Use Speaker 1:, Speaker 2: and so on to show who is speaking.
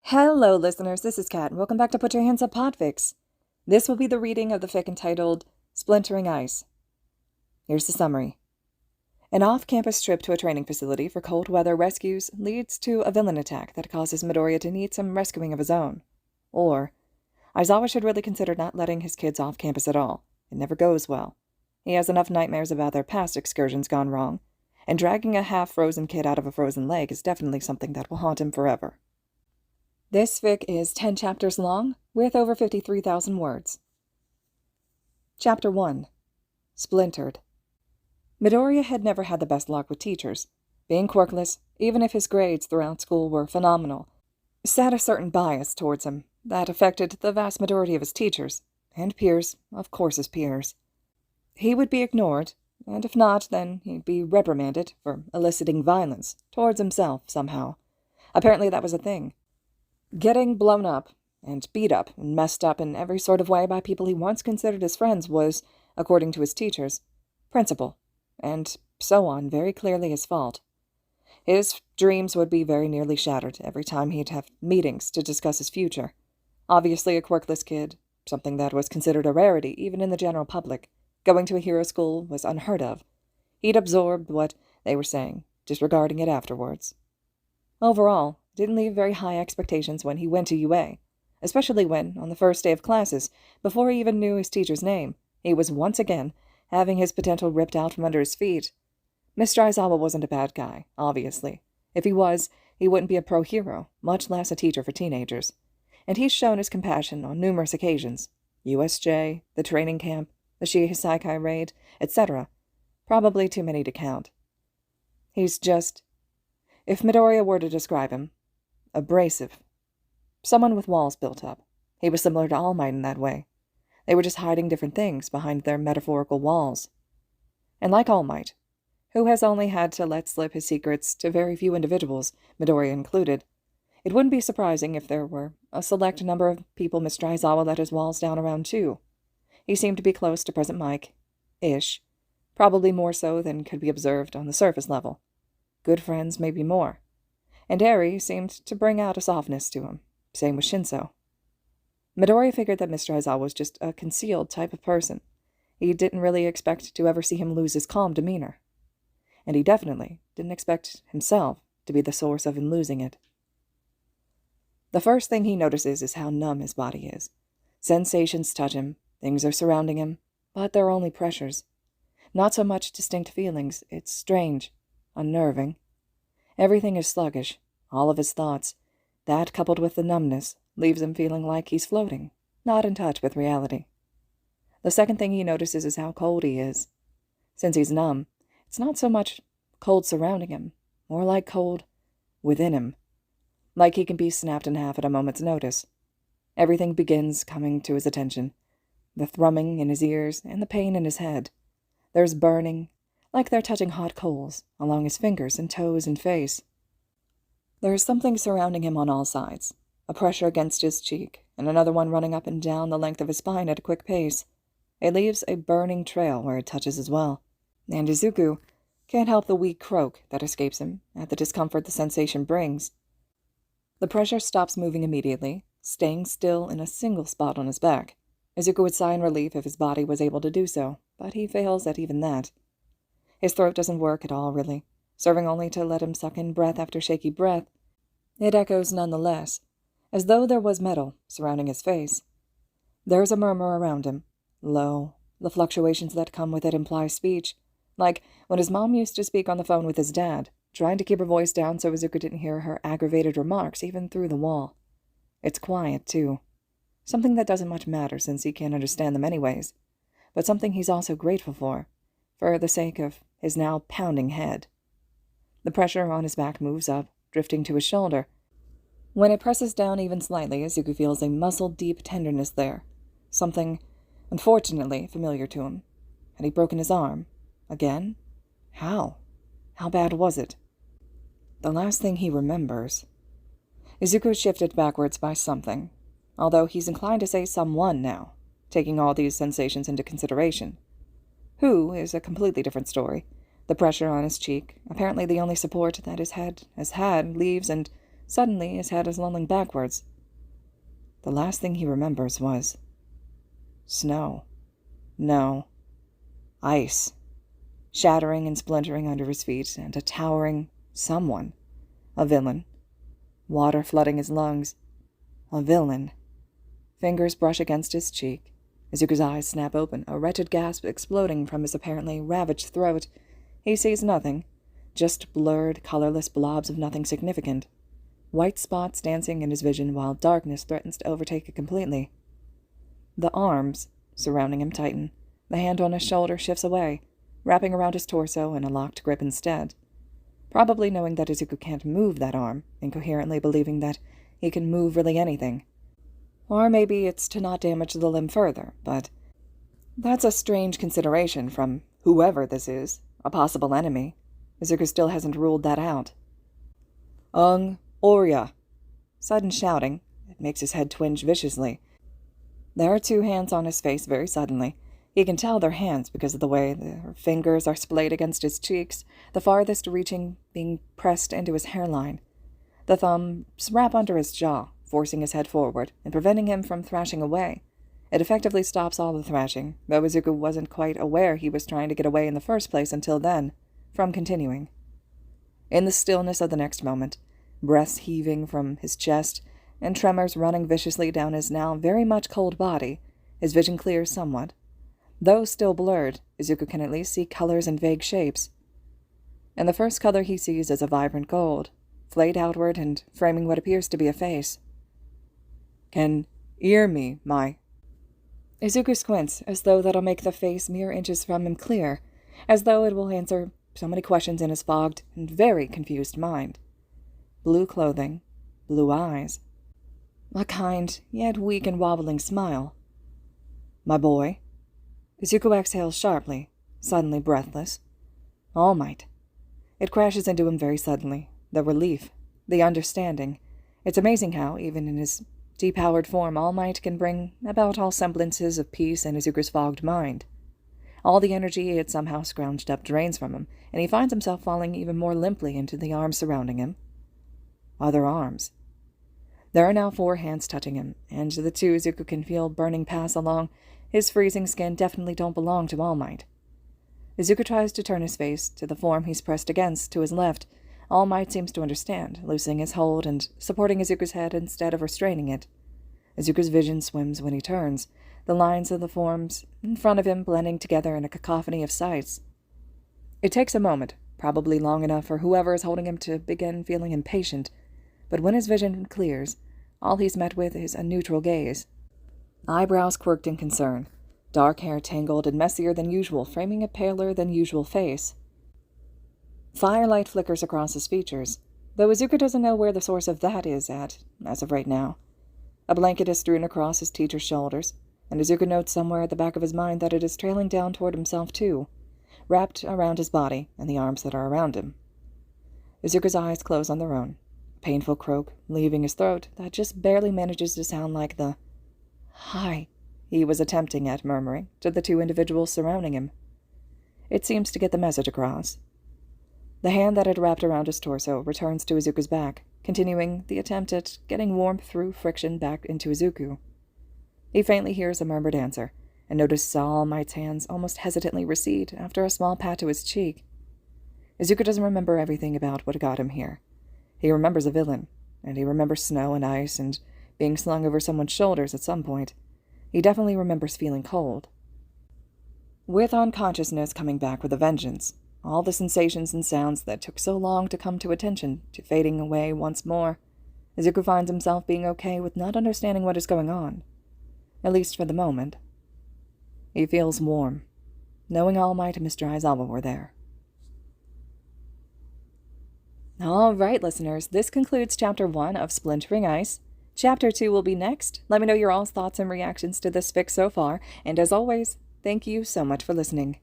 Speaker 1: Hello, listeners. This is Kat, and welcome back to Put Your Hands Up Podfics. This will be the reading of the fic entitled Splintering Ice. Here's the summary. An off-campus trip to a training facility for cold weather rescues leads to a villain attack that causes Midoriya to need some rescuing of his own. Or, Aizawa should really consider not letting his kids off campus at all. It never goes well. He has enough nightmares about their past excursions gone wrong, and dragging a half-frozen kid out of a frozen lake is definitely something that will haunt him forever. This fic is 10 chapters long, with over 53,000 words. Chapter 1. Splintered. Midoriya had never had the best luck with teachers. Being quirkless, even if his grades throughout school were phenomenal, set a certain bias towards him that affected the vast majority of his teachers, and peers, of course his peers. He would be ignored, and if not, then he'd be reprimanded for eliciting violence towards himself somehow. Apparently that was a thing. Getting blown up, and beat up, and messed up in every sort of way by people he once considered his friends was, according to his teachers, principal, and so on, very clearly his fault. His dreams would be very nearly shattered every time he'd have meetings to discuss his future. Obviously a quirkless kid, something that was considered a rarity even in the general public. Going to a hero school was unheard of. He'd absorbed what they were saying, disregarding it afterwards. Overall, didn't leave very high expectations when he went to UA, especially when, on the first day of classes, before he even knew his teacher's name, he was once again having his potential ripped out from under his feet. Mr. Aizawa wasn't a bad guy, obviously. If he was, he wouldn't be a pro-hero, much less a teacher for teenagers. And he's shown his compassion on numerous occasions. USJ, the training camp, the Shihisaikai raid, etc. Probably too many to count. He's just, if Midoriya were to describe him, abrasive. Someone with walls built up. He was similar to All Might in that way. They were just hiding different things behind their metaphorical walls. And like All Might, who has only had to let slip his secrets to very few individuals, Midoriya included, it wouldn't be surprising if there were a select number of people Mr. Aizawa let his walls down around too. He seemed to be close to Present Mike-ish, probably more so than could be observed on the surface level. Good friends, maybe more. And Eri seemed to bring out a softness to him. Same with Shinso. Midoriya figured that Mr. Aizawa was just a concealed type of person. He didn't really expect to ever see him lose his calm demeanor. And he definitely didn't expect himself to be the source of him losing it. The first thing he notices is how numb his body is. Sensations touch him, things are surrounding him, but they're only pressures. Not so much distinct feelings, it's strange, unnerving. Everything is sluggish, all of his thoughts. That, coupled with the numbness, leaves him feeling like he's floating, not in touch with reality. The second thing he notices is how cold he is. Since he's numb, it's not so much cold surrounding him, more like cold within him. Like he can be snapped in half at a moment's notice. Everything begins coming to his attention. The thrumming in his ears and the pain in his head. There's burning, like they're touching hot coals, along his fingers and toes and face. There is something surrounding him on all sides, a pressure against his cheek, and another one running up and down the length of his spine at a quick pace. It leaves a burning trail where it touches as well, and Izuku can't help the weak croak that escapes him at the discomfort the sensation brings. The pressure stops moving immediately, staying still in a single spot on his back. Izuku would sigh in relief if his body was able to do so, but he fails at even that. His throat doesn't work at all, really, serving only to let him suck in breath after shaky breath. It echoes nonetheless, as though there was metal surrounding his face. There's a murmur around him, low. The fluctuations that come with it imply speech, like when his mom used to speak on the phone with his dad, trying to keep her voice down so Izuku didn't hear her aggravated remarks even through the wall. It's quiet, too. Something that doesn't much matter since he can't understand them anyways, but something he's also grateful for the sake of his now pounding head. The pressure on his back moves up, drifting to his shoulder. When it presses down even slightly, Izuku feels a muscle-deep tenderness there, something, unfortunately, familiar to him. Had he broken his arm? Again? How? How bad was it? The last thing he remembers. Izuku is shifted backwards by something, although he's inclined to say someone now, taking all these sensations into consideration. Who is a completely different story. The pressure on his cheek, apparently the only support that his head has had, leaves, and Suddenly, his head is lolling backwards. The last thing he remembers was snow. No. Ice. Shattering and splintering under his feet, and a towering someone. A villain. Water flooding his lungs. A villain. Fingers brush against his cheek. Izuku's eyes snap open, a wretched gasp exploding from his apparently ravaged throat. He sees nothing. Just blurred, colorless blobs of nothing significant. White spots dancing in his vision while darkness threatens to overtake it completely. The arms surrounding him tighten. The hand on his shoulder shifts away, wrapping around his torso in a locked grip instead. Probably knowing that Izuku can't move that arm, incoherently believing that he can move really anything. Or maybe it's to not damage the limb further, but that's a strange consideration from whoever this is, a possible enemy. Izuku still hasn't ruled that out. Orya. Sudden shouting. It makes his head twinge viciously. There are two hands on his face very suddenly. He can tell they're hands because of the way their fingers are splayed against his cheeks, the farthest reaching being pressed into his hairline. The thumbs wrap under his jaw, forcing his head forward and preventing him from thrashing away. It effectively stops all the thrashing, though Izuku wasn't quite aware he was trying to get away in the first place until then, from continuing. In the stillness of the next moment, breaths heaving from his chest and tremors running viciously down his now very much cold body, his vision clears somewhat. Though still blurred, Izuku can at least see colors and vague shapes. And the first color he sees is a vibrant gold, flayed outward and framing what appears to be a face. "Can hear me, my..." Izuku squints, as though that'll make the face mere inches from him clear, as though it will answer so many questions in his fogged and very confused mind. Blue clothing, blue eyes. A kind, yet weak and wobbling smile. "My boy." Izuku exhales sharply, suddenly breathless. All Might. It crashes into him very suddenly. The relief, the understanding. It's amazing how, even in his depowered form, All Might can bring about all semblances of peace in Izuku's fogged mind. All the energy he had somehow scrounged up drains from him, and he finds himself falling even more limply into the arms surrounding him. Other arms. There are now 4 hands touching him, and the 2 Izuku can feel burning pass along his freezing skin definitely don't belong to All Might. Izuku tries to turn his face to the form he's pressed against to his left. All Might seems to understand, loosening his hold and supporting Izuku's head instead of restraining it. Izuku's vision swims when he turns, the lines of the forms in front of him blending together in a cacophony of sights. It takes a moment, probably long enough for whoever is holding him to begin feeling impatient, but when his vision clears, all he's met with is a neutral gaze. Eyebrows quirked in concern, dark hair tangled and messier than usual, framing a paler than usual face. Firelight flickers across his features, though Izuku doesn't know where the source of that is at, as of right now. A blanket is strewn across his teacher's shoulders, and Izuku notes somewhere at the back of his mind that it is trailing down toward himself too, wrapped around his body and the arms that are around him. Izuku's eyes close on their own, a painful croak leaving his throat that just barely manages to sound like the "hi" he was attempting at murmuring to the 2 individuals surrounding him. It seems to get the message across. The hand that had wrapped around his torso returns to Izuku's back, continuing the attempt at getting warmth through friction back into Izuku. He faintly hears a murmured answer, and notices All Might's hands almost hesitantly recede after a small pat to his cheek. Izuku doesn't remember everything about what got him here. He remembers a villain, and he remembers snow and ice and being slung over someone's shoulders at some point. He definitely remembers feeling cold. With unconsciousness coming back with a vengeance, all the sensations and sounds that took so long to come to attention to fading away once more, Izuku finds himself being okay with not understanding what is going on, at least for the moment. He feels warm, knowing All Might and Mr. Aizawa were there. All right, listeners, this concludes Chapter 1 of Splintering Ice. Chapter 2 will be next. Let me know your all's thoughts and reactions to this fic so far, and as always, thank you so much for listening.